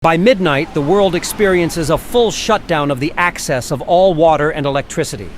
By midnight, the world experiences a full shutdown of the access of all water and electricity.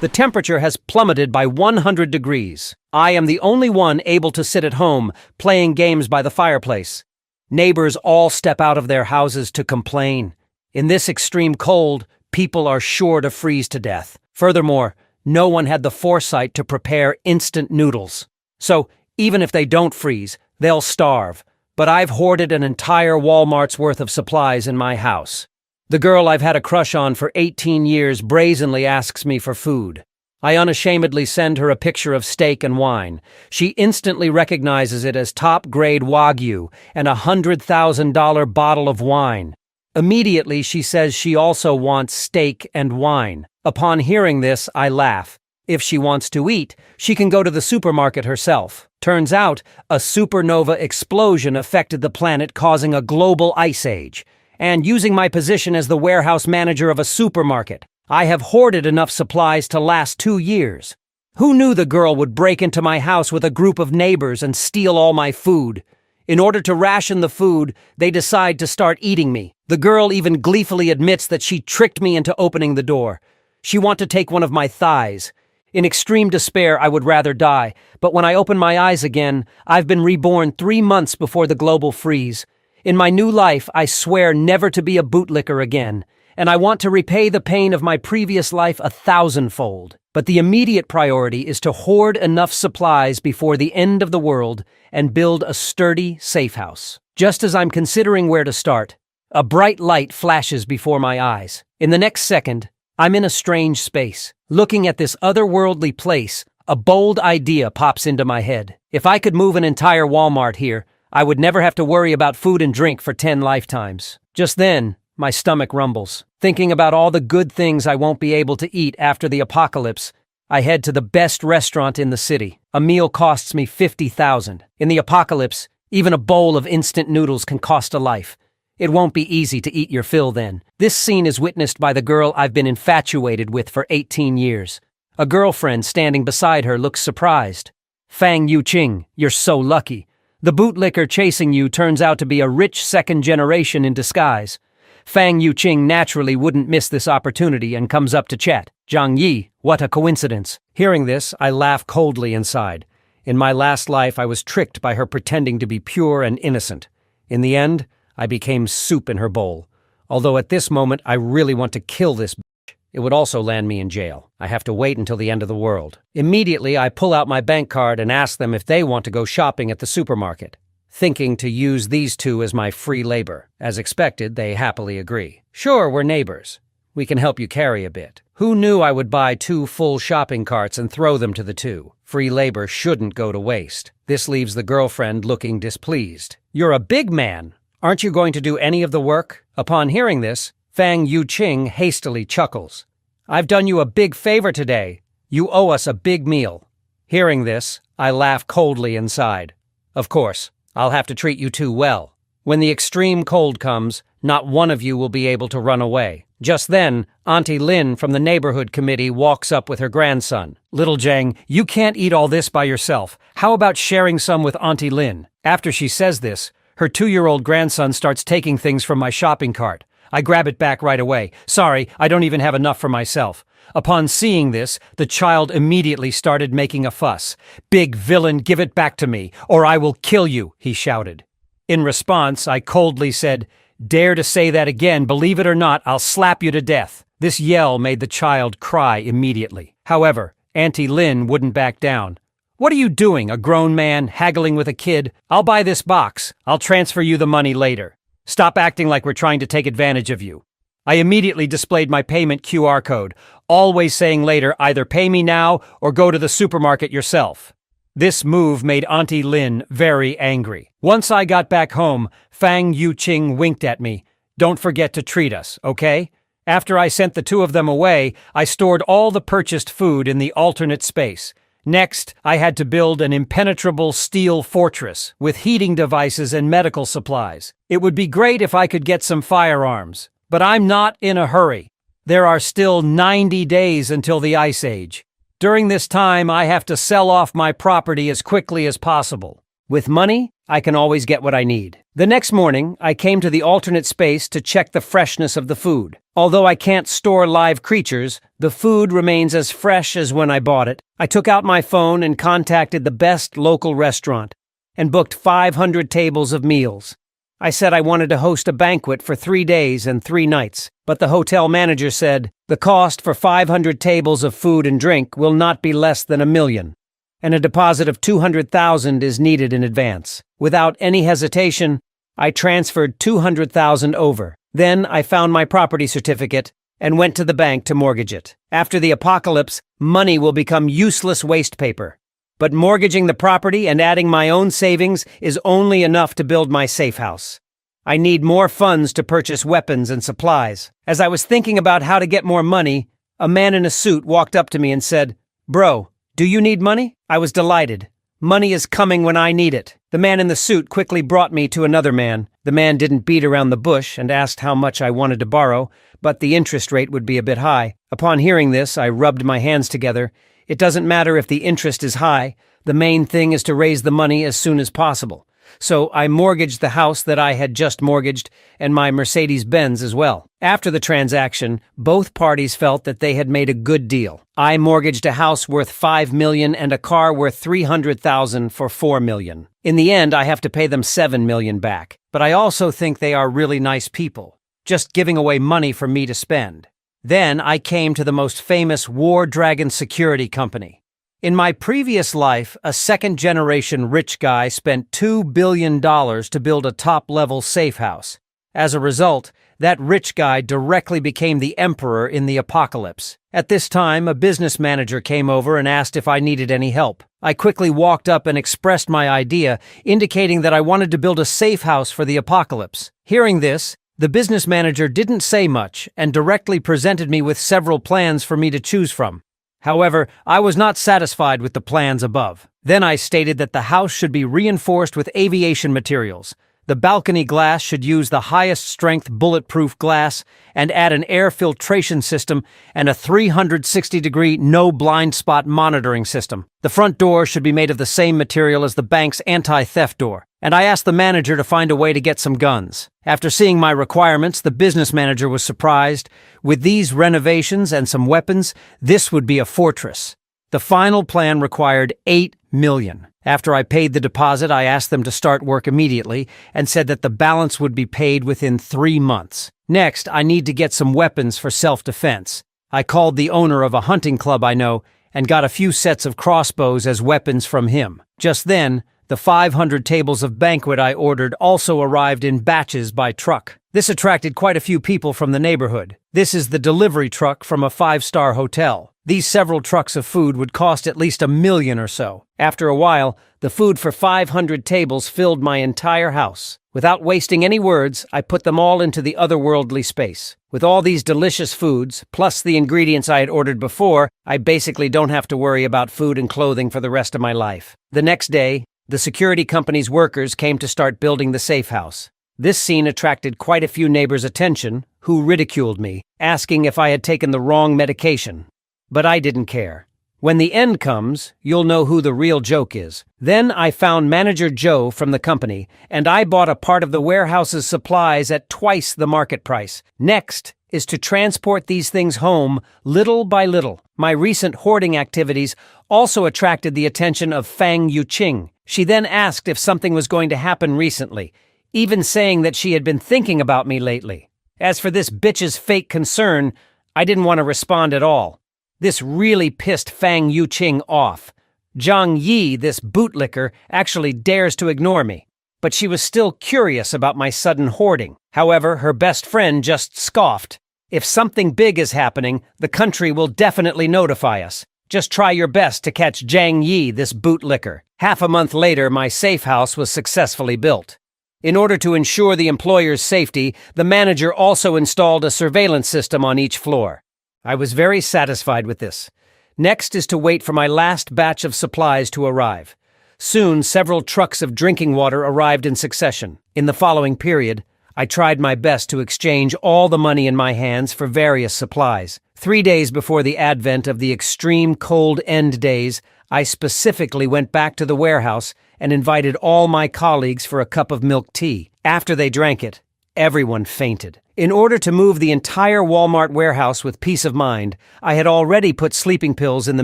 The temperature has plummeted by 100 degrees. I am the only one able to sit at home, playing games by the fireplace. Neighbors all step out of their houses to complain. In this extreme cold, people are sure to freeze to death. Furthermore, no one had the foresight to prepare instant noodles. So, even if they don't freeze, they'll starve. But I've hoarded an entire Walmart's worth of supplies in my house. The girl I've had a crush on for 18 years brazenly asks me for food. I unashamedly send her a picture of steak and wine. She instantly recognizes it as top-grade Wagyu and a $100,000 bottle of wine. Immediately, she says she also wants steak and wine. Upon hearing this, I laugh. If she wants to eat, she can go to the supermarket herself. Turns out, a supernova explosion affected the planet, causing a global ice age. And using my position as the warehouse manager of a supermarket, I have hoarded enough supplies to last 2 years. Who knew the girl would break into my house with a group of neighbors and steal all my food? In order to ration the food, they decide to start eating me. The girl even gleefully admits that she tricked me into opening the door. She wants to take one of my thighs. In extreme despair, I would rather die, but when I open my eyes again, I've been reborn 3 months before the global freeze. In my new life, I swear never to be a bootlicker again, and I want to repay the pain of my previous life 1,000-fold. But the immediate priority is to hoard enough supplies before the end of the world and build a sturdy, safe house. Just as I'm considering where to start, a bright light flashes before my eyes. In the next second, I'm in a strange space. Looking at this otherworldly place, a bold idea pops into my head. If I could move an entire Walmart here, I would never have to worry about food and drink for 10 lifetimes. Just then, my stomach rumbles. Thinking about all the good things I won't be able to eat after the apocalypse, I head to the best restaurant in the city. A meal costs me $50,000. In the apocalypse, even a bowl of instant noodles can cost a life. It won't be easy to eat your fill then. This scene is witnessed by the girl I've been infatuated with for 18 years. A girlfriend standing beside her looks surprised. Fang Yuqing, you're so lucky. The bootlicker chasing you turns out to be a rich second generation in disguise. Fang Yuqing naturally wouldn't miss this opportunity and comes up to chat. Zhang Yi, what a coincidence. Hearing this, I laugh coldly inside. In my last life, I was tricked by her pretending to be pure and innocent. In the end, I became soup in her bowl. Although at this moment, I really want to kill this bitch. It would also land me in jail. I have to wait until the end of the world. Immediately, I pull out my bank card and ask them if they want to go shopping at the supermarket, thinking to use these two as my free labor. As expected, they happily agree. Sure, we're neighbors. We can help you carry a bit. Who knew I would buy 2 full shopping carts and throw them to the two? Free labor shouldn't go to waste. This leaves the girlfriend looking displeased. You're a big man. Aren't you going to do any of the work? Upon hearing this, Fang Yuqing hastily chuckles. I've done you a big favor today. You owe us a big meal. Hearing this, I laugh coldly inside. Of course, I'll have to treat you two well. When the extreme cold comes, not one of you will be able to run away. Just then, Auntie Lin from the neighborhood committee walks up with her grandson. Little Zhang, you can't eat all this by yourself. How about sharing some with Auntie Lin? After she says this, her 2-year-old grandson starts taking things from my shopping cart. I grab it back right away. Sorry, I don't even have enough for myself. Upon seeing this, the child immediately started making a fuss. Big villain, give it back to me, or I will kill you, he shouted. In response, I coldly said, dare to say that again, believe it or not, I'll slap you to death. This yell made the child cry immediately. However, Auntie Lin wouldn't back down. What are you doing, a grown man haggling with a kid? I'll buy this box. I'll transfer you the money later. Stop acting like we're trying to take advantage of you. I immediately displayed my payment QR code, always saying later, either pay me now or go to the supermarket yourself. This move made Auntie Lin very angry. Once I got back home, Fang Yuqing winked at me. Don't forget to treat us, okay? After I sent the two of them away, I stored all the purchased food in the alternate space. Next, I had to build an impenetrable steel fortress with heating devices and medical supplies. It would be great if I could get some firearms, but I'm not in a hurry. There are still 90 days until the Ice Age. During this time, I have to sell off my property as quickly as possible. With money, I can always get what I need. The next morning, I came to the alternate space to check the freshness of the food. Although I can't store live creatures, the food remains as fresh as when I bought it. I took out my phone and contacted the best local restaurant and booked 500 tables of meals. I said I wanted to host a banquet for 3 days and 3 nights, but the hotel manager said, the cost for 500 tables of food and drink will not be less than $1 million, and a deposit of $200,000 is needed in advance. Without any hesitation, I transferred $200,000 over. Then I found my property certificate and went to the bank to mortgage it. After the apocalypse, money will become useless waste paper. But mortgaging the property and adding my own savings is only enough to build my safe house. I need more funds to purchase weapons and supplies. As I was thinking about how to get more money, a man in a suit walked up to me and said, "Bro, do you need money?" I was delighted. Money is coming when I need it. The man in the suit quickly brought me to another man. The man didn't beat around the bush and asked how much I wanted to borrow, but the interest rate would be a bit high. Upon hearing this, I rubbed my hands together. It doesn't matter if the interest is high. The main thing is to raise the money as soon as possible. So I mortgaged the house that I had just mortgaged and my Mercedes-Benz as well. After the transaction, both parties felt that they had made a good deal. I mortgaged a house worth $5 million and a car worth $300,000 for $4 million. In the end, I have to pay them $7 million back. But I also think they are really nice people, just giving away money for me to spend. Then I came to the most famous War Dragon security company. In my previous life, a second-generation rich guy spent $2 billion to build a top-level safe house. As a result, that rich guy directly became the emperor in the apocalypse. At this time, a business manager came over and asked if I needed any help. I quickly walked up and expressed my idea, indicating that I wanted to build a safe house for the apocalypse. Hearing this, the business manager didn't say much and directly presented me with several plans for me to choose from. However, I was not satisfied with the plans above. Then I stated that the house should be reinforced with aviation materials. The balcony glass should use the highest strength bulletproof glass and add an air filtration system and a 360-degree no blind spot monitoring system. The front door should be made of the same material as the bank's anti-theft door, and I asked the manager to find a way to get some guns. After seeing my requirements, the business manager was surprised. With these renovations and some weapons, this would be a fortress. The final plan required $8 million. After I paid the deposit, I asked them to start work immediately and said that the balance would be paid within 3 months. Next, I need to get some weapons for self-defense. I called the owner of a hunting club I know and got a few sets of crossbows as weapons from him. Just then, the 500 tables of banquet I ordered also arrived in batches by truck. This attracted quite a few people from the neighborhood. This is the delivery truck from a 5-star hotel. These several trucks of food would cost at least $1 million or so. After a while, the food for 500 tables filled my entire house. Without wasting any words, I put them all into the otherworldly space. With all these delicious foods, plus the ingredients I had ordered before, I basically don't have to worry about food and clothing for the rest of my life. The next day, the security company's workers came to start building the safe house. This scene attracted quite a few neighbors' attention, who ridiculed me, asking if I had taken the wrong medication. But I didn't care. When the end comes, you'll know who the real joke is. Then I found Manager Joe from the company, and I bought a part of the warehouse's supplies at twice the market price. Next is to transport these things home little by little. My recent hoarding activities also attracted the attention of Fang Yuqing. She then asked if something was going to happen recently, even saying that she had been thinking about me lately. As for this bitch's fake concern, I didn't want to respond at all. This really pissed Fang Yuqing off. Zhang Yi, this bootlicker, actually dares to ignore me. But she was still curious about my sudden hoarding. However, her best friend just scoffed. If something big is happening, the country will definitely notify us. Just try your best to catch Zhang Yi, this bootlicker. Half a month later, my safe house was successfully built. In order to ensure the employer's safety, the manager also installed a surveillance system on each floor. I was very satisfied with this. Next is to wait for my last batch of supplies to arrive. Soon, several trucks of drinking water arrived in succession. In the following period, I tried my best to exchange all the money in my hands for various supplies. 3 days before the advent of the extreme cold end days, I specifically went back to the warehouse and invited all my colleagues for a cup of milk tea. After they drank it, everyone fainted. In order to move the entire Walmart warehouse with peace of mind, I had already put sleeping pills in the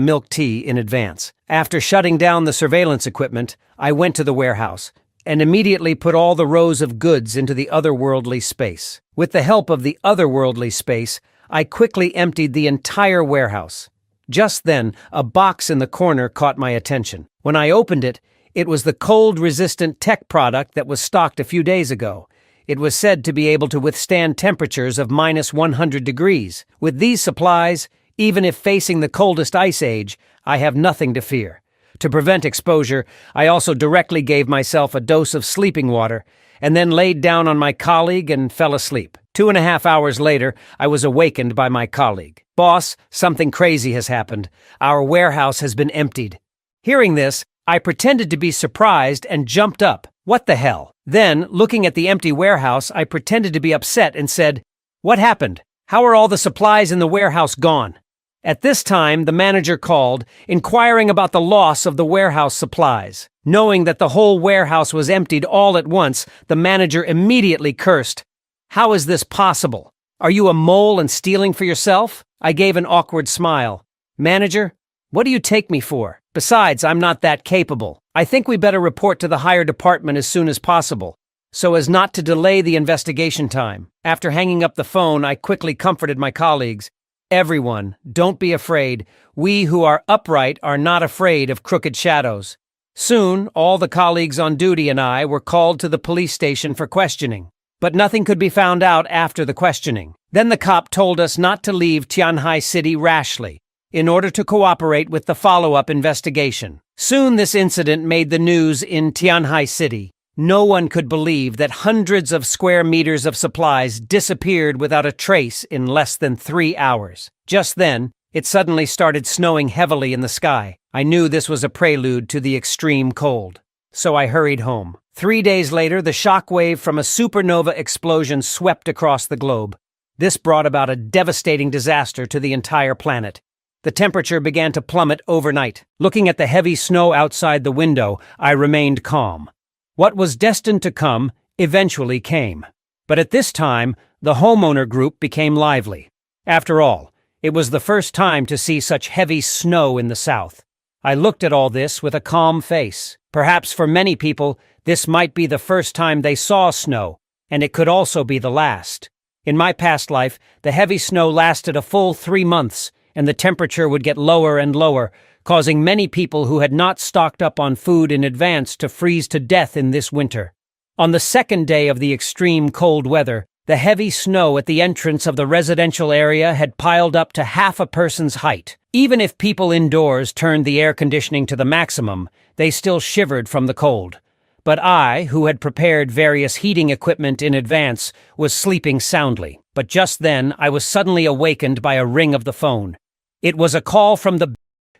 milk tea in advance. After shutting down the surveillance equipment, I went to the warehouse and immediately put all the rows of goods into the otherworldly space. With the help of the otherworldly space, I quickly emptied the entire warehouse. Just then, a box in the corner caught my attention. When I opened it, it was the cold-resistant tech product that was stocked a few days ago. It was said to be able to withstand temperatures of minus 100 degrees. With these supplies, even if facing the coldest ice age, I have nothing to fear. To prevent exposure, I also directly gave myself a dose of sleeping water, and then laid down on my colleague and fell asleep. 2.5 hours later, I was awakened by my colleague. "Boss, something crazy has happened. Our warehouse has been emptied." Hearing this, I pretended to be surprised and jumped up. "What the hell?" Then, looking at the empty warehouse, I pretended to be upset and said, "What happened? How are all the supplies in the warehouse gone?" At this time, the manager called, inquiring about the loss of the warehouse supplies. Knowing that the whole warehouse was emptied all at once, the manager immediately cursed. "How is this possible? Are you a mole and stealing for yourself?" I gave an awkward smile. "Manager, what do you take me for? Besides, I'm not that capable. I think we better report to the higher department as soon as possible, so as not to delay the investigation time." After hanging up the phone, I quickly comforted my colleagues. "Everyone, don't be afraid. We who are upright are not afraid of crooked shadows." Soon, all the colleagues on duty and I were called to the police station for questioning. But nothing could be found out after the questioning. Then the cop told us not to leave Tianhai City rashly, in order to cooperate with the follow-up investigation. Soon this incident made the news in Tianhai City. No one could believe that hundreds of square meters of supplies disappeared without a trace in less than 3 hours. Just then, it suddenly started snowing heavily in the sky. I knew this was a prelude to the extreme cold. So I hurried home. 3 days later, the shockwave from a supernova explosion swept across the globe. This brought about a devastating disaster to the entire planet. The temperature began to plummet overnight. Looking at the heavy snow outside the window, I remained calm. What was destined to come eventually came. But at this time, the homeowner group became lively. After all, it was the first time to see such heavy snow in the South. I looked at all this with a calm face. Perhaps for many people, this might be the first time they saw snow, and it could also be the last. In my past life, the heavy snow lasted a full 3 months, and the temperature would get lower and lower, causing many people who had not stocked up on food in advance to freeze to death in this winter. On the second day of the extreme cold weather, the heavy snow at the entrance of the residential area had piled up to half a person's height. Even if people indoors turned the air conditioning to the maximum, they still shivered from the cold. But I, who had prepared various heating equipment in advance, was sleeping soundly. But just then, I was suddenly awakened by a ring of the phone. It was a call from the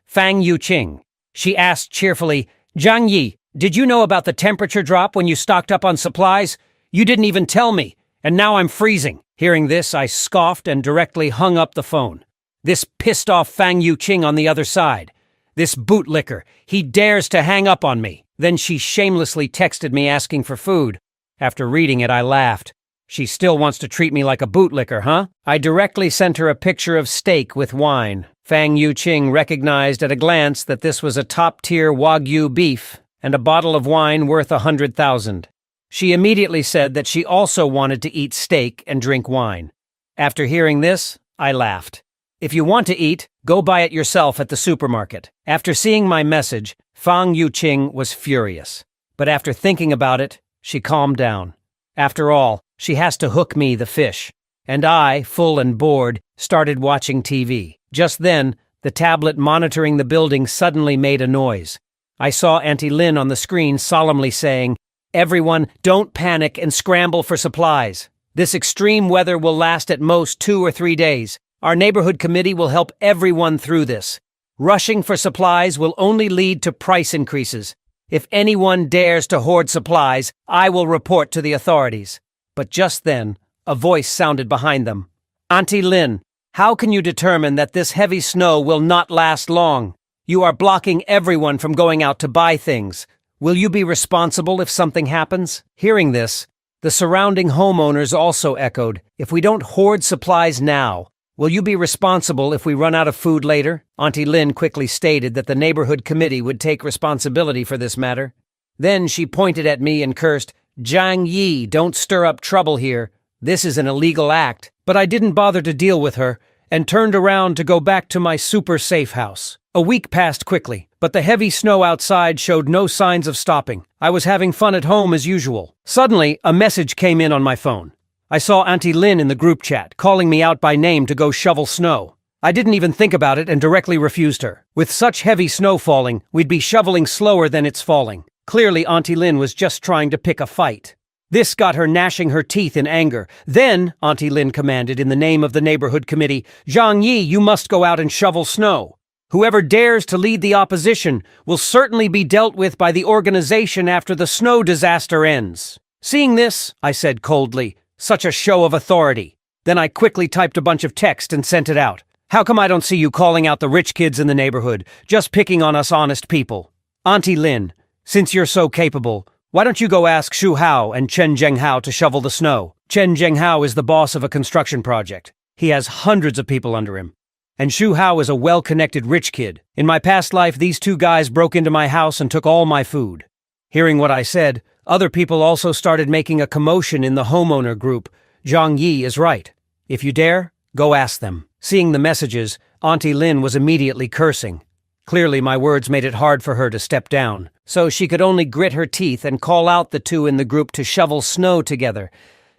Fang Yuqing. She asked cheerfully, "Zhang Yi, did you know about the temperature drop when you stocked up on supplies? You didn't even tell me, and now I'm freezing." Hearing this, I scoffed and directly hung up the phone. This pissed off Fang Yuqing on the other side. This bootlicker, he dares to hang up on me. Then she shamelessly texted me asking for food. After reading it, I laughed. She still wants to treat me like a bootlicker, huh? I directly sent her a picture of steak with wine. Fang Yuqing recognized at a glance that this was a top-tier Wagyu beef and a bottle of wine worth 100,000. She immediately said that she also wanted to eat steak and drink wine. After hearing this, I laughed. If you want to eat, go buy it yourself at the supermarket. After seeing my message, Fang Yuqing was furious. But after thinking about it, she calmed down. After all, she has to hook me, the fish. And I, full and bored, started watching TV. Just then, the tablet monitoring the building suddenly made a noise. I saw Auntie Lin on the screen solemnly saying, "Everyone, don't panic and scramble for supplies. This extreme weather will last at most 2 or 3 days. Our neighborhood committee will help everyone through this. Rushing for supplies will only lead to price increases. If anyone dares to hoard supplies, I will report to the authorities." But just then, a voice sounded behind them. "Auntie Lin, how can you determine that this heavy snow will not last long? You are blocking everyone from going out to buy things. Will you be responsible if something happens? Hearing this, the surrounding homeowners also echoed, if we don't hoard supplies now, will you be responsible if we run out of food later? Auntie Lin quickly stated that the neighborhood committee would take responsibility for this matter. Then she pointed at me and cursed, Zhang Yi, don't stir up trouble here. This is an illegal act. But I didn't bother to deal with her and turned around to go back to my super safe house. A week passed quickly, but the heavy snow outside showed no signs of stopping. I was having fun at home as usual. Suddenly, a message came in on my phone. I saw Auntie Lin in the group chat, calling me out by name to go shovel snow. I didn't even think about it and directly refused her. With such heavy snow falling, we'd be shoveling slower than it's falling. Clearly, Auntie Lin was just trying to pick a fight. This got her gnashing her teeth in anger. Then, Auntie Lin commanded in the name of the neighborhood committee, Zhang Yi, you must go out and shovel snow. Whoever dares to lead the opposition will certainly be dealt with by the organization after the snow disaster ends. Seeing this, I said coldly, such a show of authority. Then I quickly typed a bunch of text and sent it out. How come I don't see you calling out the rich kids in the neighborhood, just picking on us honest people? Auntie Lin, since you're so capable, why don't you go ask Xu Hao and Chen Zhenghao to shovel the snow? Chen Zhenghao is the boss of a construction project. He has hundreds of people under him. And Xu Hao is a well-connected rich kid. In my past life, these two guys broke into my house and took all my food. Hearing what I said, other people also started making a commotion in the homeowner group. Zhang Yi is right. If you dare, go ask them. Seeing the messages, Auntie Lin was immediately cursing. Clearly, my words made it hard for her to step down, so she could only grit her teeth and call out the two in the group to shovel snow together.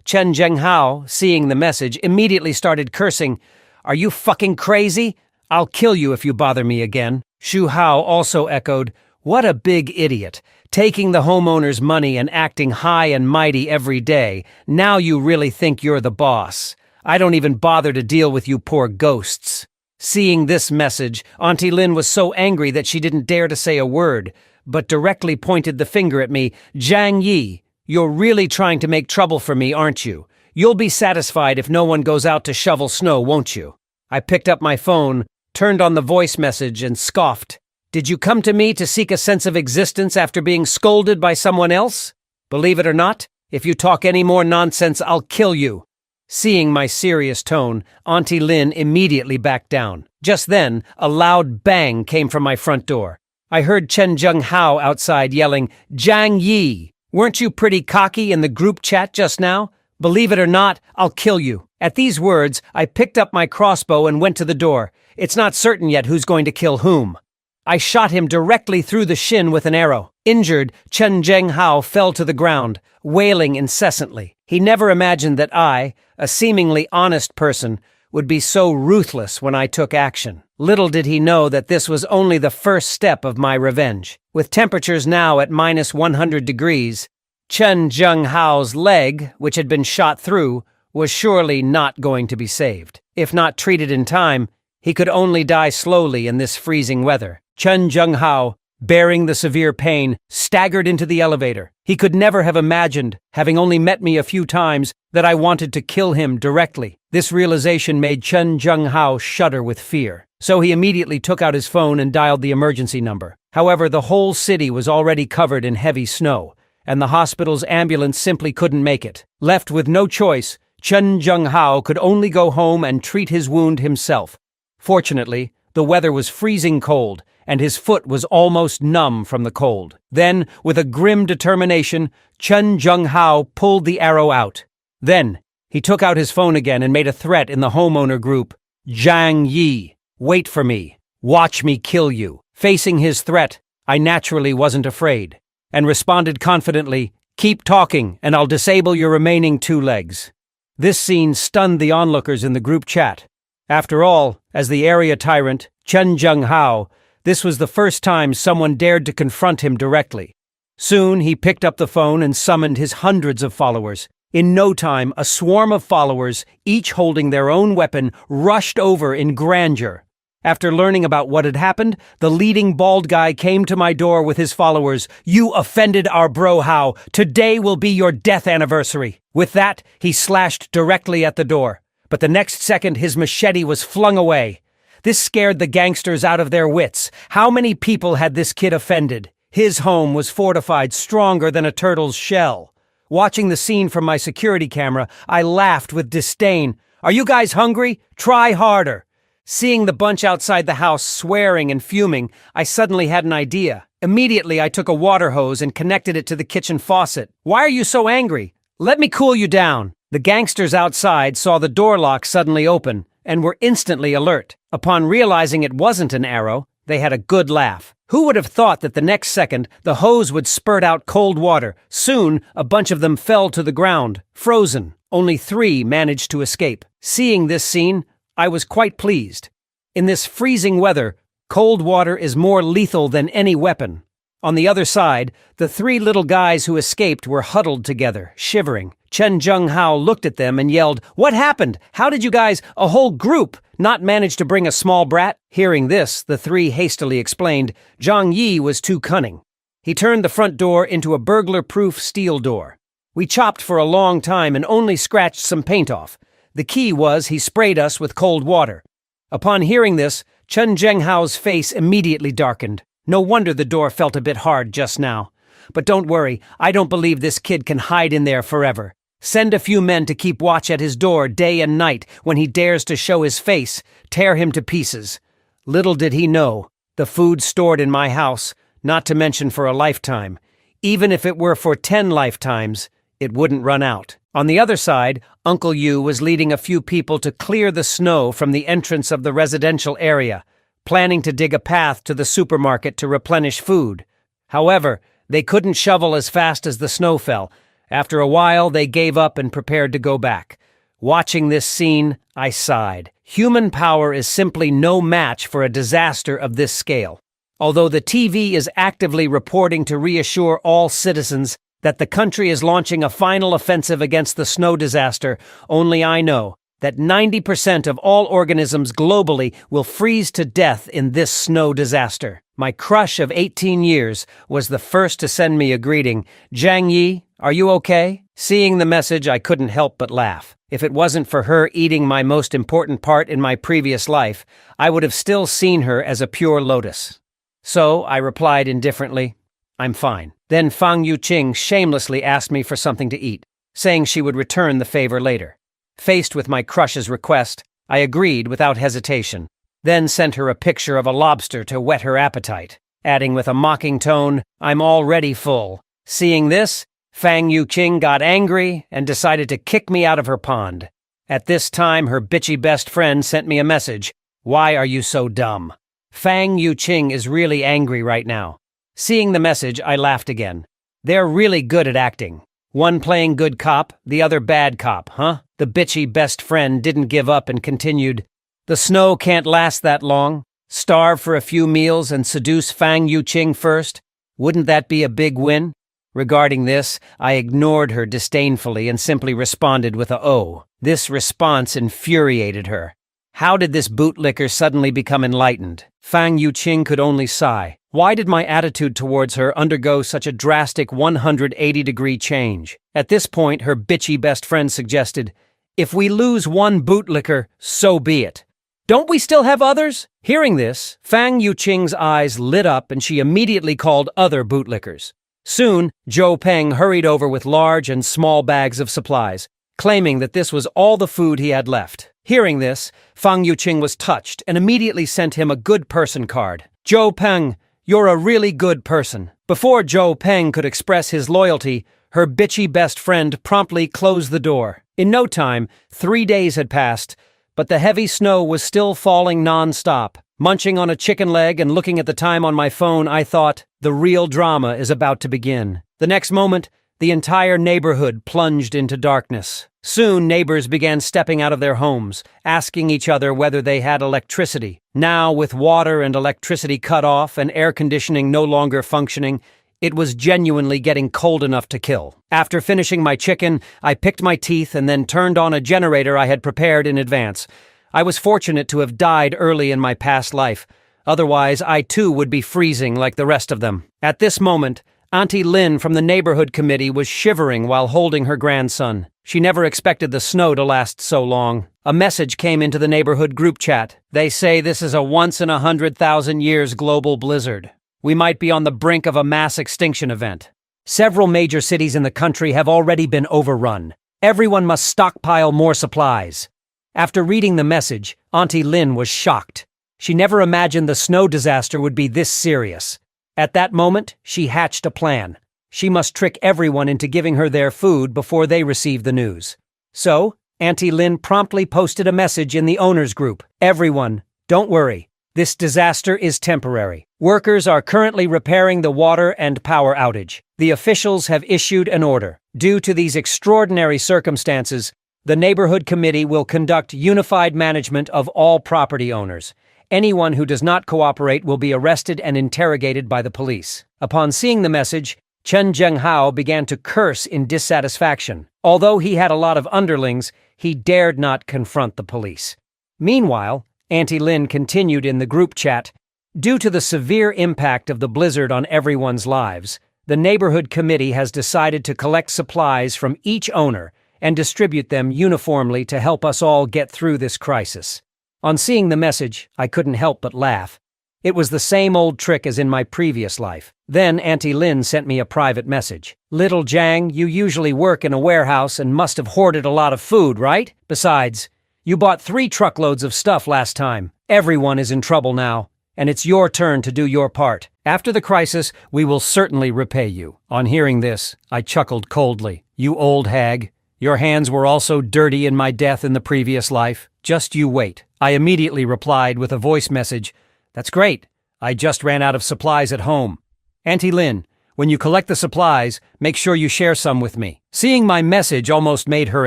Chen Zhenghao, seeing the message, immediately started cursing, Are you fucking crazy? I'll kill you if you bother me again. Xu Hao also echoed, What a big idiot. Taking the homeowner's money and acting high and mighty every day. Now you really think you're the boss. I don't even bother to deal with you poor ghosts. Seeing this message, Auntie Lin was so angry that she didn't dare to say a word, but directly pointed the finger at me. Zhang Yi, you're really trying to make trouble for me, aren't you? You'll be satisfied if no one goes out to shovel snow, won't you? I picked up my phone, turned on the voice message, and scoffed. Did you come to me to seek a sense of existence after being scolded by someone else? Believe it or not, if you talk any more nonsense, I'll kill you. Seeing my serious tone, Auntie Lin immediately backed down. Just then, a loud bang came from my front door. I heard Chen Zhenghao outside yelling, Zhang Yi, weren't you pretty cocky in the group chat just now? Believe it or not, I'll kill you. At these words, I picked up my crossbow and went to the door. It's not certain yet who's going to kill whom. I shot him directly through the shin with an arrow. Injured, Chen Zhenghao fell to the ground, wailing incessantly. He never imagined that I, a seemingly honest person, would be so ruthless when I took action. Little did he know that this was only the first step of my revenge. With temperatures now at minus 100 degrees, Chen Zhenghao's leg, which had been shot through, was surely not going to be saved. If not treated in time, he could only die slowly in this freezing weather. Chen Zhenghao, bearing the severe pain, staggered into the elevator. He could never have imagined, having only met me a few times, that I wanted to kill him directly. This realization made Chen Zhenghao shudder with fear. So he immediately took out his phone and dialed the emergency number. However, the whole city was already covered in heavy snow, and the hospital's ambulance simply couldn't make it. Left with no choice, Chen Zhenghao could only go home and treat his wound himself. Fortunately, the weather was freezing cold, and his foot was almost numb from the cold. Then, with a grim determination, Chen Zhenghao pulled the arrow out. Then, he took out his phone again and made a threat in the homeowner group. Zhang Yi, wait for me. Watch me kill you. Facing his threat, I naturally wasn't afraid, and responded confidently, keep talking, and I'll disable your remaining 2 legs. This scene stunned the onlookers in the group chat. After all, as the area tyrant, Chen Zhenghao, this was the first time someone dared to confront him directly. Soon, he picked up the phone and summoned his hundreds of followers. In no time, a swarm of followers, each holding their own weapon, rushed over in grandeur. After learning about what had happened, the leading bald guy came to my door with his followers. You offended our bro Hao. Today will be your death anniversary. With that, he slashed directly at the door. But the next second, his machete was flung away. This scared the gangsters out of their wits. How many people had this kid offended? His home was fortified stronger than a turtle's shell. Watching the scene from my security camera, I laughed with disdain. "Are you guys hungry? Try harder." Seeing the bunch outside the house swearing and fuming, I suddenly had an idea. Immediately, I took a water hose and connected it to the kitchen faucet. "Why are you so angry? Let me cool you down." The gangsters outside saw the door lock suddenly open and were instantly alert. Upon realizing it wasn't an arrow, they had a good laugh. Who would have thought that the next second the hose would spurt out cold water? Soon, a bunch of them fell to the ground, frozen. Only 3 managed to escape. Seeing this scene, I was quite pleased. In this freezing weather, cold water is more lethal than any weapon. On the other side, the 3 little guys who escaped were huddled together, shivering. Chen Zhenghao looked at them and yelled, "What happened? How did you guys, a whole group, not manage to bring a small brat?" Hearing this, the 3 hastily explained, Zhang Yi was too cunning. He turned the front door into a burglar-proof steel door. We chopped for a long time and only scratched some paint off. The key was he sprayed us with cold water. Upon hearing this, Chen Zhenghao's face immediately darkened. No wonder the door felt a bit hard just now. But don't worry, I don't believe this kid can hide in there forever. Send a few men to keep watch at his door day and night. When he dares to show his face, tear him to pieces. Little did he know, the food stored in my house, not to mention for a lifetime. Even if it were for 10 lifetimes, it wouldn't run out. On the other side, Uncle Yu was leading a few people to clear the snow from the entrance of the residential area, planning to dig a path to the supermarket to replenish food. However, they couldn't shovel as fast as the snow fell. After a while, they gave up and prepared to go back. Watching this scene, I sighed. Human power is simply no match for a disaster of this scale. Although the TV is actively reporting to reassure all citizens that the country is launching a final offensive against the snow disaster, only I know that 90% of all organisms globally will freeze to death in this snow disaster. My crush of 18 years was the first to send me a greeting. "Zhang Yi, are you okay?" Seeing the message, I couldn't help but laugh. If it wasn't for her eating my most important part in my previous life, I would have still seen her as a pure lotus. So I replied indifferently, "I'm fine." Then Fang Yuqing shamelessly asked me for something to eat, saying she would return the favor later. Faced with my crush's request, I agreed without hesitation, then sent her a picture of a lobster to whet her appetite, adding with a mocking tone, "I'm already full." Seeing this, Fang Yuqing got angry and decided to kick me out of her pond. At this time, her bitchy best friend sent me a message. "Why are you so dumb?" Fang Yuqing is really angry right now. Seeing the message, I laughed again. They're really good at acting. One playing good cop, the other bad cop, huh? The bitchy best friend didn't give up and continued, "The snow can't last that long. Starve for a few meals and seduce Fang Yuqing first? Wouldn't that be a big win?" Regarding this, I ignored her disdainfully and simply responded with a "oh." This response infuriated her. How did this bootlicker suddenly become enlightened? Fang Yuqing could only sigh. Why did my attitude towards her undergo such a drastic 180-degree change? At this point, her bitchy best friend suggested, "If we lose one bootlicker, so be it. Don't we still have others?" Hearing this, Fang Yuqing's eyes lit up and she immediately called other bootlickers. Soon, Zhou Peng hurried over with large and small bags of supplies, claiming that this was all the food he had left. Hearing this, Fang Yuqing was touched and immediately sent him a good person card. "Zhou Peng, you're a really good person." Before Zhou Peng could express his loyalty, her bitchy best friend promptly closed the door. In no time, 3 days had passed, but the heavy snow was still falling non-stop. Munching on a chicken leg and looking at the time on my phone, I thought, the real drama is about to begin. The next moment, the entire neighborhood plunged into darkness. Soon, neighbors began stepping out of their homes, asking each other whether they had electricity. Now, with water and electricity cut off and air conditioning no longer functioning, it was genuinely getting cold enough to kill. After finishing my chicken, I picked my teeth and then turned on a generator I had prepared in advance. I was fortunate to have died early in my past life. Otherwise, I too would be freezing like the rest of them. At this moment, Auntie Lin from the neighborhood committee was shivering while holding her grandson. She never expected the snow to last so long. A message came into the neighborhood group chat. They say this is a once-in-100,000 years global blizzard. We might be on the brink of a mass extinction event. Several major cities in the country have already been overrun. Everyone must stockpile more supplies. After reading the message, Auntie Lin was shocked. She never imagined the snow disaster would be this serious. At that moment, she hatched a plan. She must trick everyone into giving her their food before they receive the news. So, Auntie Lin promptly posted a message in the owners group. Everyone, don't worry. This disaster is temporary. Workers are currently repairing the water and power outage. The officials have issued an order. Due to these extraordinary circumstances, the neighborhood committee will conduct unified management of all property owners. Anyone who does not cooperate will be arrested and interrogated by the police. Upon seeing the message, Chen Zhenghao began to curse in dissatisfaction. Although he had a lot of underlings, he dared not confront the police. Meanwhile, Auntie Lin continued in the group chat. Due to the severe impact of the blizzard on everyone's lives, the neighborhood committee has decided to collect supplies from each owner and distribute them uniformly to help us all get through this crisis. On seeing the message, I couldn't help but laugh. It was the same old trick as in my previous life. Then Auntie Lin sent me a private message. Little Jiang, you usually work in a warehouse and must have hoarded a lot of food, right? Besides, you bought 3 truckloads of stuff last time. Everyone is in trouble now, and it's your turn to do your part. After the crisis, we will certainly repay you. On hearing this, I chuckled coldly. You old hag. Your hands were also dirty in my death in the previous life. Just you wait. I immediately replied with a voice message. That's great. I just ran out of supplies at home. Auntie Lin, when you collect the supplies, make sure you share some with me. Seeing my message almost made her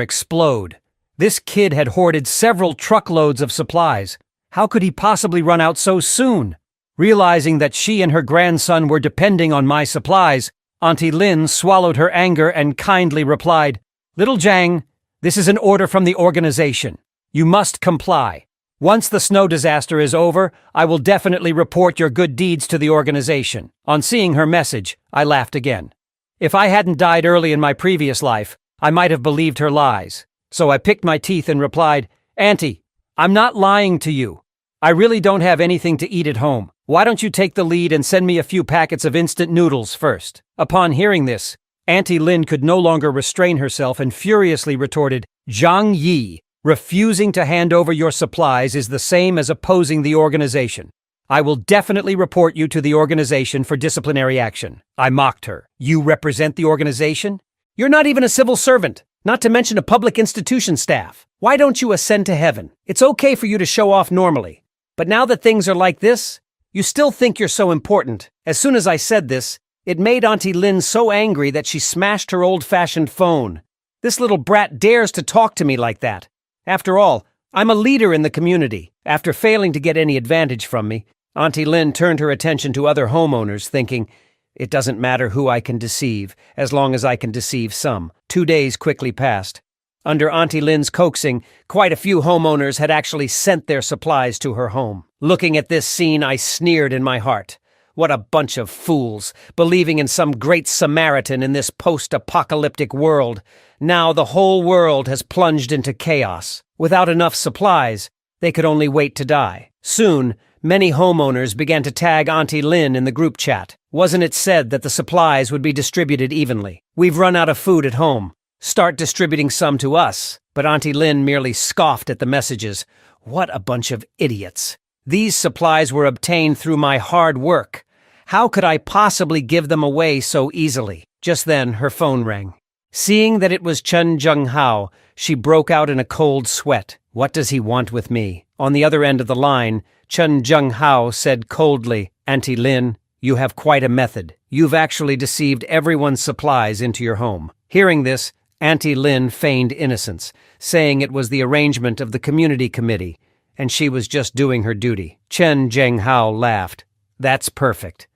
explode. This kid had hoarded several truckloads of supplies. How could he possibly run out so soon? Realizing that she and her grandson were depending on my supplies, Auntie Lin swallowed her anger and kindly replied, Little Jiang, this is an order from the organization. You must comply. Once the snow disaster is over, I will definitely report your good deeds to the organization. On seeing her message, I laughed again. If I hadn't died early in my previous life, I might have believed her lies. So I picked my teeth and replied, Auntie, I'm not lying to you. I really don't have anything to eat at home. Why don't you take the lead and send me a few packets of instant noodles first? Upon hearing this, Auntie Lin could no longer restrain herself and furiously retorted, Zhang Yi, refusing to hand over your supplies is the same as opposing the organization. I will definitely report you to the organization for disciplinary action. I mocked her. You represent the organization? You're not even a civil servant, not to mention a public institution staff. Why don't you ascend to heaven? It's okay for you to show off normally. But now that things are like this, you still think you're so important. As soon as I said this, it made Auntie Lin so angry that she smashed her old-fashioned phone. This little brat dares to talk to me like that. After all, I'm a leader in the community. After failing to get any advantage from me, Auntie Lin turned her attention to other homeowners, thinking, it doesn't matter who I can deceive, as long as I can deceive some. 2 days quickly passed. Under Auntie Lin's coaxing, quite a few homeowners had actually sent their supplies to her home. Looking at this scene, I sneered in my heart. What a bunch of fools, believing in some great Samaritan in this post-apocalyptic world. Now the whole world has plunged into chaos. Without enough supplies, they could only wait to die. Soon, many homeowners began to tag Auntie Lin in the group chat. Wasn't it said that the supplies would be distributed evenly? We've run out of food at home. Start distributing some to us. But Auntie Lin merely scoffed at the messages. What a bunch of idiots. These supplies were obtained through my hard work. How could I possibly give them away so easily? Just then, her phone rang. Seeing that it was Chen Zhenghao, she broke out in a cold sweat. What does he want with me? On the other end of the line, Chen Zhenghao said coldly, Auntie Lin, you have quite a method. You've actually deceived everyone's supplies into your home. Hearing this, Auntie Lin feigned innocence, saying it was the arrangement of the community committee, and she was just doing her duty. Chen Zhenghao laughed. That's perfect.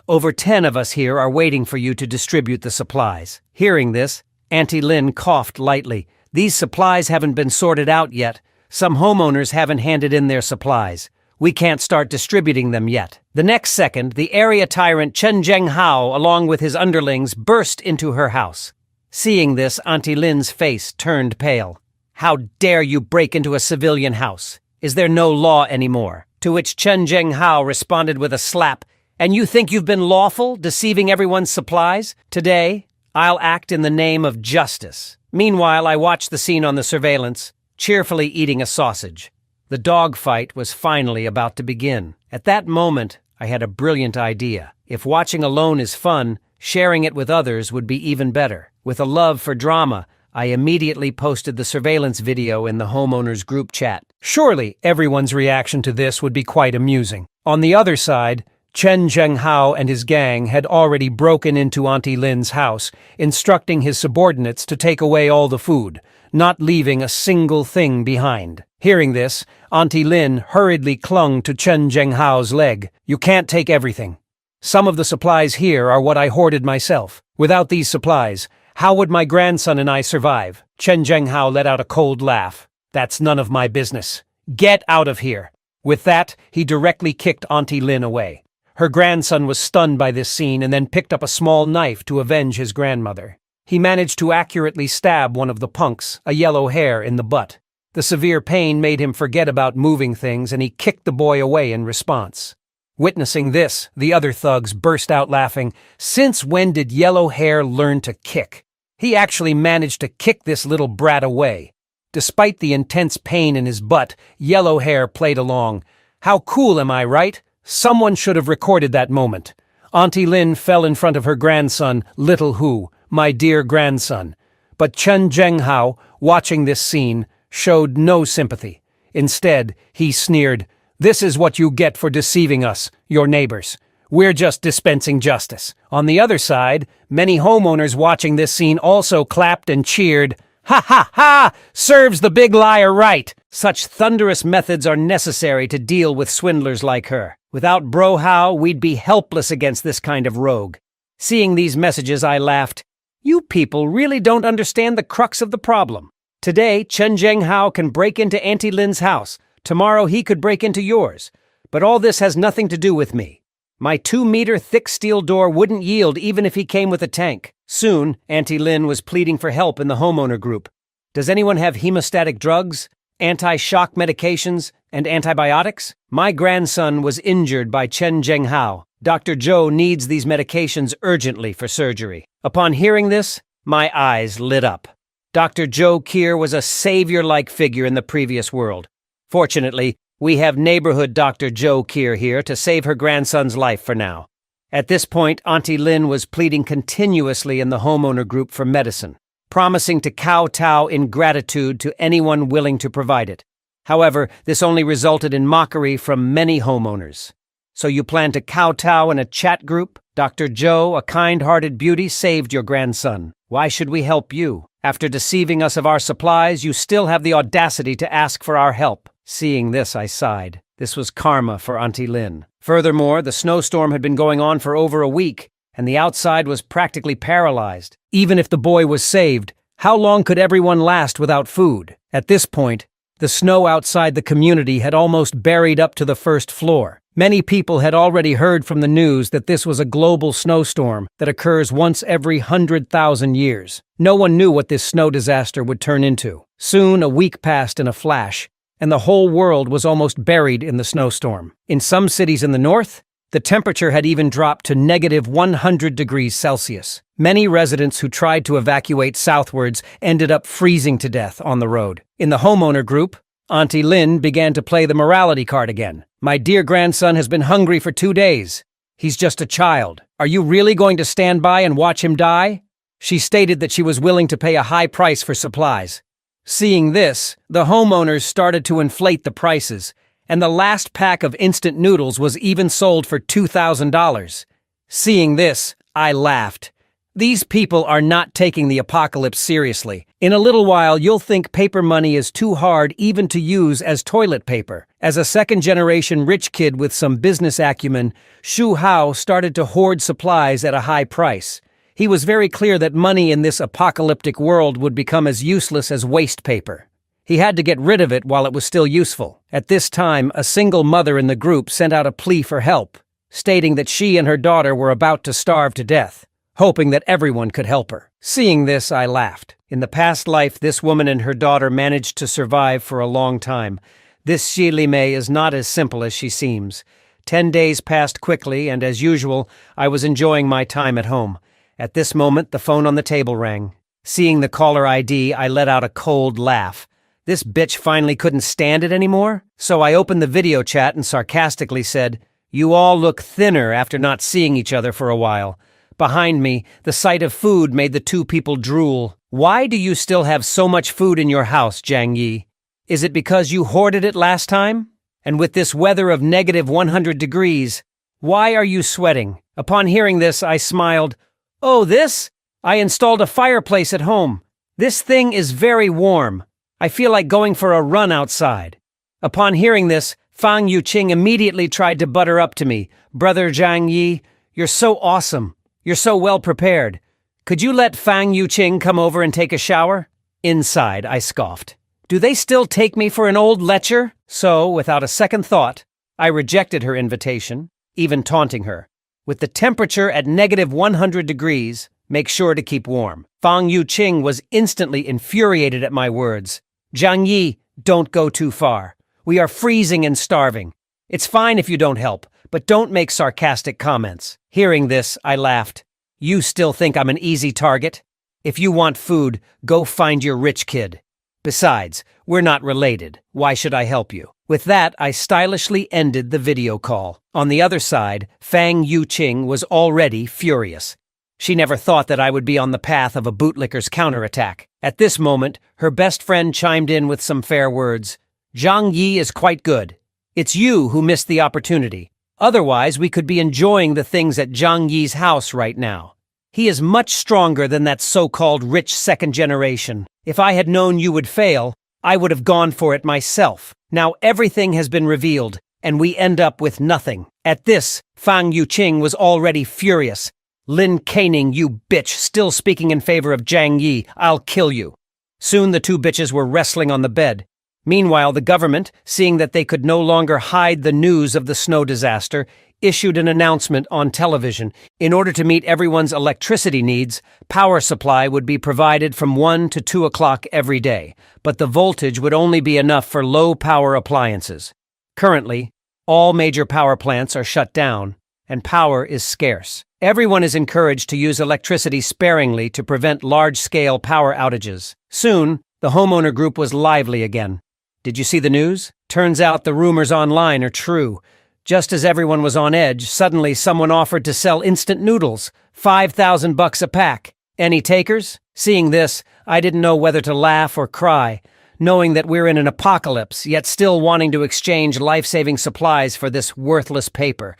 Over 10 of us here are waiting for you to distribute the supplies. Hearing this, Auntie Lin coughed lightly. These supplies haven't been sorted out yet. Some homeowners haven't handed in their supplies. We can't start distributing them yet. The next second, the area tyrant Chen Zhenghao, along with his underlings, burst into her house. Seeing this, Auntie Lin's face turned pale. How dare you break into a civilian house? Is there no law anymore? To which Chen Zhenghao responded with a slap. And you think you've been lawful, deceiving everyone's supplies? Today, I'll act in the name of justice. Meanwhile, I watched the scene on the surveillance, cheerfully eating a sausage. The dogfight was finally about to begin. At that moment, I had a brilliant idea. If watching alone is fun, sharing it with others would be even better. With a love for drama, I immediately posted the surveillance video in the homeowners group chat. Surely, everyone's reaction to this would be quite amusing. On the other side, Chen Zhenghao and his gang had already broken into Auntie Lin's house, instructing his subordinates to take away all the food, not leaving a single thing behind. Hearing this, Auntie Lin hurriedly clung to Chen Zhenghao's leg. You can't take everything. Some of the supplies here are what I hoarded myself. Without these supplies, how would my grandson and I survive? Chen Zhenghao let out a cold laugh. That's none of my business. Get out of here. With that, he directly kicked Auntie Lin away. Her grandson was stunned by this scene and then picked up a small knife to avenge his grandmother. He managed to accurately stab one of the punks, a yellow hair, in the butt. The severe pain made him forget about moving things and he kicked the boy away in response. Witnessing this, the other thugs burst out laughing. Since when did Yellow Hair learn to kick? He actually managed to kick this little brat away. Despite the intense pain in his butt, Yellow Hair played along. How cool am I, right? Someone should have recorded that moment. Auntie Lin fell in front of her grandson, Little Hu, my dear grandson. But Chen Zhenghao, watching this scene, showed no sympathy. Instead, he sneered, "This is what you get for deceiving us, your neighbors. We're just dispensing justice." On the other side, many homeowners watching this scene also clapped and cheered. "Ha ha ha! Serves the big liar right!" Such thunderous methods are necessary to deal with swindlers like her. Without Bro Hao, we'd be helpless against this kind of rogue. Seeing these messages, I laughed. You people really don't understand the crux of the problem. Today, Chen Zhenghao can break into Auntie Lin's house. Tomorrow he could break into yours. But all this has nothing to do with me. My 2-meter thick steel door wouldn't yield even if he came with a tank. Soon, Auntie Lin was pleading for help in the homeowner group. Does anyone have hemostatic drugs, anti-shock medications, and antibiotics? My grandson was injured by Chen Zhenghao. Dr. Zhou needs these medications urgently for surgery. Upon hearing this, my eyes lit up. Dr. Zhou Kier was a savior-like figure in the previous world. Fortunately, we have neighborhood Dr. Zhou Kier here to save her grandson's life for now. At this point, Auntie Lin was pleading continuously in the homeowner group for medicine, promising to kowtow in gratitude to anyone willing to provide it. However, this only resulted in mockery from many homeowners. So you plan to kowtow in a chat group? Dr. Zhou, a kind-hearted beauty, saved your grandson. Why should we help you? After deceiving us of our supplies, you still have the audacity to ask for our help. Seeing this, I sighed. This was karma for Auntie Lin. Furthermore, the snowstorm had been going on for over a week, and the outside was practically paralyzed. Even if the boy was saved, how long could everyone last without food? At this point, the snow outside the community had almost buried up to the first floor. Many people had already heard from the news that this was a global snowstorm that occurs once every 100,000 years. No one knew what this snow disaster would turn into. Soon, a week passed in a flash, and the whole world was almost buried in the snowstorm. In some cities in the north, the temperature had even dropped to -100 degrees Celsius. Many residents who tried to evacuate southwards ended up freezing to death on the road. In the homeowner group, Auntie Lin began to play the morality card again. My dear grandson has been hungry for 2 days. He's just a child. Are you really going to stand by and watch him die? She stated that she was willing to pay a high price for supplies. Seeing this, the homeowners started to inflate the prices, and the last pack of instant noodles was even sold for $2,000. Seeing this, I laughed. These people are not taking the apocalypse seriously. In a little while, you'll think paper money is too hard even to use as toilet paper. As a second-generation rich kid with some business acumen, Shu Hao started to hoard supplies at a high price. He was very clear that money in this apocalyptic world would become as useless as waste paper. He had to get rid of it while it was still useful. At this time, a single mother in the group sent out a plea for help, stating that she and her daughter were about to starve to death, hoping that everyone could help her. Seeing this, I laughed. In the past life, this woman and her daughter managed to survive for a long time. This Xi Li Mei is not as simple as she seems. 10 days passed quickly, and as usual, I was enjoying my time at home. At this moment, the phone on the table rang. Seeing the caller ID, I let out a cold laugh. This bitch finally couldn't stand it anymore? So I opened the video chat and sarcastically said, "You all look thinner after not seeing each other for a while." Behind me, the sight of food made the two people drool. "Why do you still have so much food in your house, Jiang Yi? Is it because you hoarded it last time? And with this weather of negative 100 degrees, why are you sweating?" Upon hearing this, I smiled. "Oh, this? I installed a fireplace at home. This thing is very warm. I feel like going for a run outside." Upon hearing this, Fang Yuqing immediately tried to butter up to me. "Brother Jiang Yi, you're so awesome. You're so well prepared. Could you let Fang Yuqing come over and take a shower?" Inside, I scoffed. Do they still take me for an old lecher? So, without a second thought, I rejected her invitation, even taunting her. With the temperature at negative 100 degrees, make sure to keep warm. Fang Yuqing was instantly infuriated at my words. "Jiang Yi, don't go too far. We are freezing and starving. It's fine if you don't help, but don't make sarcastic comments." Hearing this, I laughed. "You still think I'm an easy target? If you want food, go find your rich kid. Besides, we're not related. Why should I help you?" With that, I stylishly ended the video call. On the other side, Fang Yuqing was already furious. She never thought that I would be on the path of a bootlicker's counterattack. At this moment, her best friend chimed in with some fair words. "Jiang Yi is quite good. It's you who missed the opportunity. Otherwise, we could be enjoying the things at Jiang Yi's house right now. He is much stronger than that so-called rich second generation. If I had known you would fail, I would have gone for it myself. Now everything has been revealed, and we end up with nothing." At this, Fang Yuqing was already furious. "Lin Caning, you bitch, still speaking in favor of Jiang Yi. I'll kill you." Soon the two bitches were wrestling on the bed. Meanwhile, the government, seeing that they could no longer hide the news of the snow disaster, issued an announcement on television. In order to meet everyone's electricity needs, power supply would be provided from 1 to 2 o'clock every day, but the voltage would only be enough for low-power appliances. Currently, all major power plants are shut down, and power is scarce. Everyone is encouraged to use electricity sparingly to prevent large-scale power outages. Soon, the homeowner group was lively again. Did you see the news? Turns out the rumors online are true. Just as everyone was on edge, suddenly someone offered to sell instant noodles, $5,000 a pack. Any takers? Seeing this, I didn't know whether to laugh or cry, knowing that we're in an apocalypse, yet still wanting to exchange life-saving supplies for this worthless paper.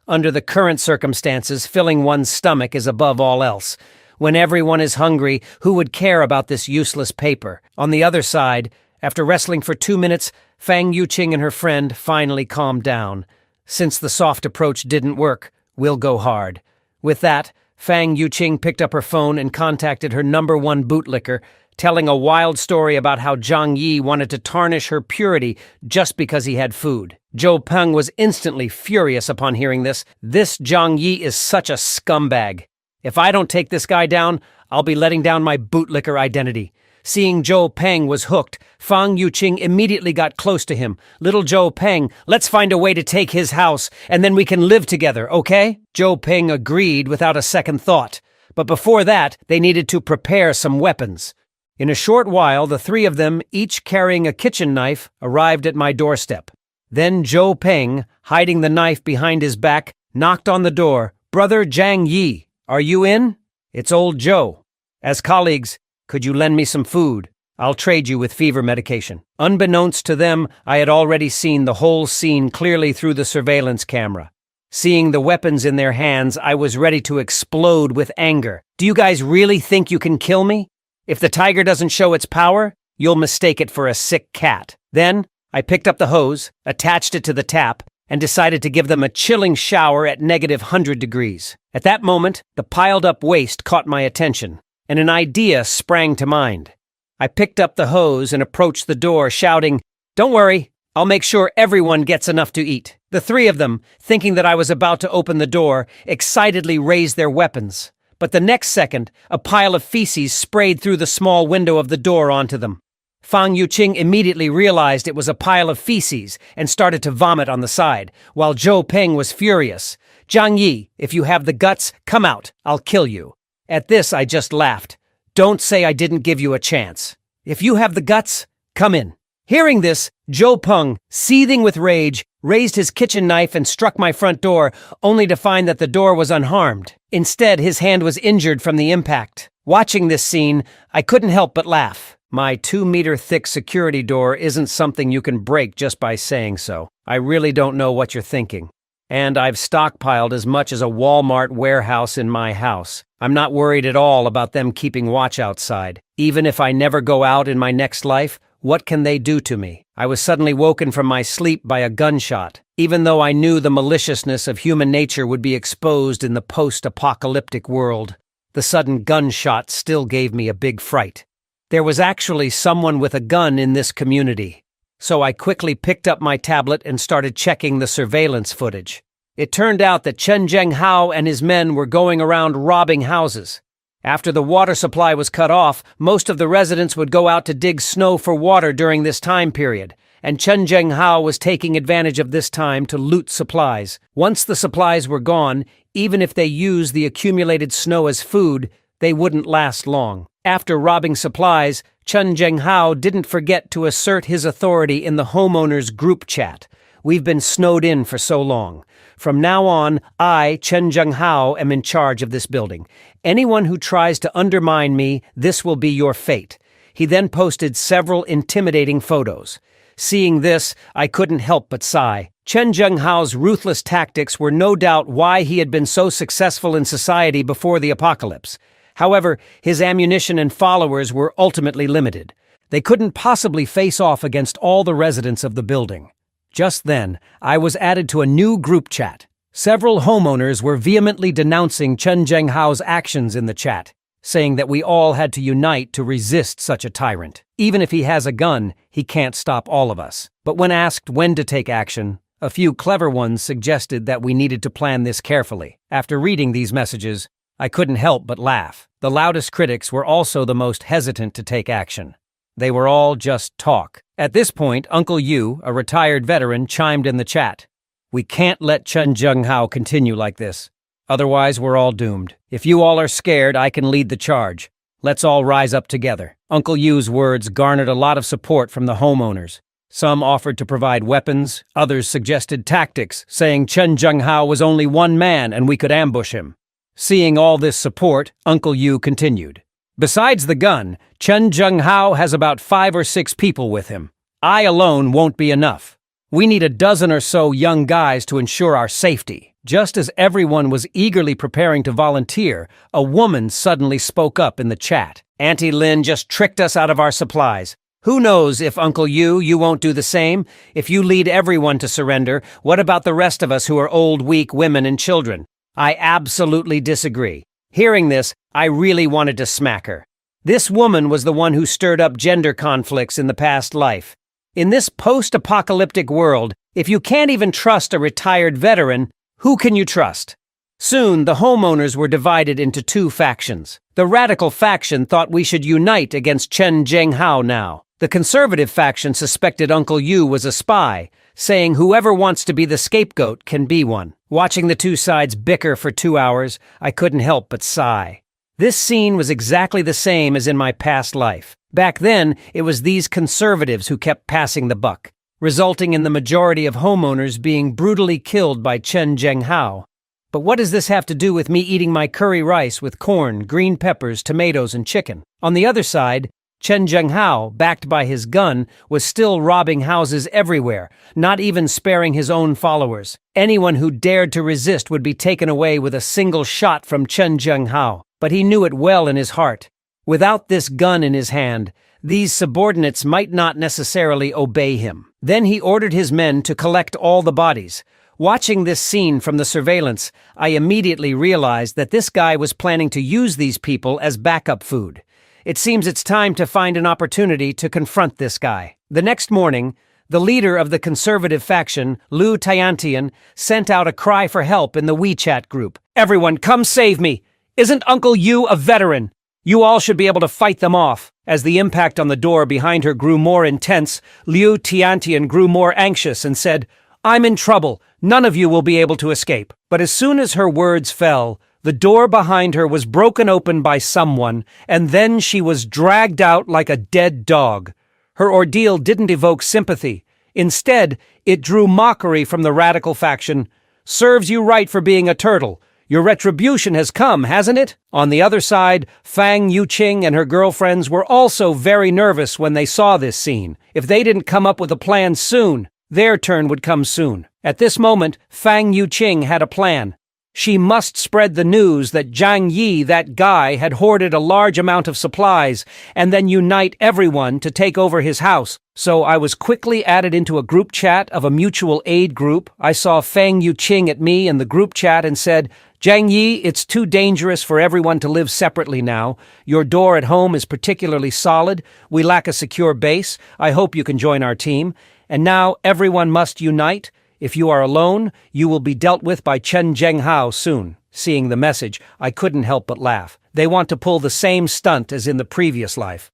Under the current circumstances, filling one's stomach is above all else. When everyone is hungry, who would care about this useless paper? On the other side, after wrestling for 2 minutes, Fang Yuqing and her friend finally calmed down. Since the soft approach didn't work, we'll go hard. With that, Fang Yuqing picked up her phone and contacted her #1 bootlicker, telling a wild story about how Jiang Yi wanted to tarnish her purity just because he had food. Zhou Peng was instantly furious upon hearing this. This Jiang Yi is such a scumbag. If I don't take this guy down, I'll be letting down my bootlicker identity. Seeing Zhou Peng was hooked, Fang Yuqing immediately got close to him. "Little Zhou Peng, let's find a way to take his house, and then we can live together, okay?" Zhou Peng agreed without a second thought. But before that, they needed to prepare some weapons. In a short while, the three of them, each carrying a kitchen knife, arrived at my doorstep. Then Zhou Peng, hiding the knife behind his back, knocked on the door. "Brother Jiang Yi, are you in? It's old Zhou. As colleagues, could you lend me some food? I'll trade you with fever medication." Unbeknownst to them, I had already seen the whole scene clearly through the surveillance camera. Seeing the weapons in their hands, I was ready to explode with anger. "Do you guys really think you can kill me? If the tiger doesn't show its power, you'll mistake it for a sick cat." Then, I picked up the hose, attached it to the tap, and decided to give them a chilling shower at negative 100 degrees. At that moment, the piled-up waste caught my attention, and an idea sprang to mind. I picked up the hose and approached the door, shouting, "Don't worry, I'll make sure everyone gets enough to eat." The three of them, thinking that I was about to open the door, excitedly raised their weapons. But the next second, a pile of feces sprayed through the small window of the door onto them. Fang Yuqing immediately realized it was a pile of feces and started to vomit on the side, while Zhou Peng was furious. "Zhang Yi, if you have the guts, come out. I'll kill you." At this, I just laughed. "Don't say I didn't give you a chance. If you have the guts, come in." Hearing this, Zhou Peng, seething with rage, raised his kitchen knife and struck my front door, only to find that the door was unharmed. Instead, his hand was injured from the impact. Watching this scene, I couldn't help but laugh. My 2-meter-thick security door isn't something you can break just by saying so. I really don't know what you're thinking. And I've stockpiled as much as a Walmart warehouse in my house. I'm not worried at all about them keeping watch outside. Even if I never go out in my next life, what can they do to me? I was suddenly woken from my sleep by a gunshot. Even though I knew the maliciousness of human nature would be exposed in the post-apocalyptic world, the sudden gunshot still gave me a big fright. There was actually someone with a gun in this community. So I quickly picked up my tablet and started checking the surveillance footage. It turned out that Chen Zhenghao and his men were going around robbing houses. After the water supply was cut off, most of the residents would go out to dig snow for water during this time period, and Chen Zhenghao was taking advantage of this time to loot supplies. Once the supplies were gone, even if they used the accumulated snow as food, they wouldn't last long. After robbing supplies, Chen Zhenghao didn't forget to assert his authority in the homeowners group chat. "We've been snowed in for so long. From now on, I, Chen Zhenghao, am in charge of this building. Anyone who tries to undermine me, this will be your fate." He then posted several intimidating photos. Seeing this, I couldn't help but sigh. Chen Zhenghao's ruthless tactics were no doubt why he had been so successful in society before the apocalypse. However, his ammunition and followers were ultimately limited. They couldn't possibly face off against all the residents of the building. Just then, I was added to a new group chat. Several homeowners were vehemently denouncing Chen Zhenghao's actions in the chat, saying that we all had to unite to resist such a tyrant. Even if he has a gun, he can't stop all of us. But when asked when to take action, a few clever ones suggested that we needed to plan this carefully. After reading these messages, I couldn't help but laugh. The loudest critics were also the most hesitant to take action. They were all just talk. At this point, Uncle Yu, a retired veteran, chimed in the chat. "We can't let Chen Zhenghao continue like this. Otherwise, we're all doomed. If you all are scared, I can lead the charge. Let's all rise up together." Uncle Yu's words garnered a lot of support from the homeowners. Some offered to provide weapons, others suggested tactics, saying Chen Zhenghao was only one man and we could ambush him. Seeing all this support, Uncle Yu continued. "Besides the gun, Chen Zhenghao has about 5 or 6 people with him. I alone won't be enough. We need a dozen or so young guys to ensure our safety." Just as everyone was eagerly preparing to volunteer, a woman suddenly spoke up in the chat. "Auntie Lin just tricked us out of our supplies. Who knows if Uncle Yu, you won't do the same? If you lead everyone to surrender, what about the rest of us who are old, weak women and children?" I absolutely disagree. Hearing this, I really wanted to smack her. This woman was the one who stirred up gender conflicts in the past life. In this post-apocalyptic world, if you can't even trust a retired veteran, who can you trust? Soon, the homeowners were divided into 2 factions. The radical faction thought we should unite against Chen Zhenghao now. The conservative faction suspected Uncle Yu was a spy, saying whoever wants to be the scapegoat can be one. Watching the 2 sides bicker for 2 hours, I couldn't help but sigh. This scene was exactly the same as in my past life. Back then, it was these conservatives who kept passing the buck, resulting in the majority of homeowners being brutally killed by Chen Zhenghao. But what does this have to do with me eating my curry rice with corn, green peppers, tomatoes, and chicken? On the other side, Chen Zhenghao, backed by his gun, was still robbing houses everywhere, not even sparing his own followers. Anyone who dared to resist would be taken away with a single shot from Chen Zhenghao, but he knew it well in his heart. Without this gun in his hand, these subordinates might not necessarily obey him. Then he ordered his men to collect all the bodies. Watching this scene from the surveillance, I immediately realized that this guy was planning to use these people as backup food. It seems it's time to find an opportunity to confront this guy. The next morning, the leader of the conservative faction, Lu Tiantian, sent out a cry for help in the WeChat group. "Everyone, come save me! Isn't Uncle Yu a veteran? You all should be able to fight them off." As the impact on the door behind her grew more intense, Liu Tiantian grew more anxious and said, "I'm in trouble. None of you will be able to escape." But as soon as her words fell, the door behind her was broken open by someone, and then she was dragged out like a dead dog. Her ordeal didn't evoke sympathy. Instead, it drew mockery from the radical faction. "Serves you right for being a turtle. Your retribution has come, hasn't it?" On the other side, Fang Yuqing and her girlfriends were also very nervous when they saw this scene. If they didn't come up with a plan soon, their turn would come soon. At this moment, Fang Yuqing had a plan. She must spread the news that Zhang Yi, that guy, had hoarded a large amount of supplies, and then unite everyone to take over his house. So I was quickly added into a group chat of a mutual aid group. I saw Fang Yuqing at me in the group chat and said, "Zhang Yi, it's too dangerous for everyone to live separately now. Your door at home is particularly solid. We lack a secure base. I hope you can join our team. And now everyone must unite. If you are alone, you will be dealt with by Chen Zhenghao soon." Seeing the message, I couldn't help but laugh. They want to pull the same stunt as in the previous life.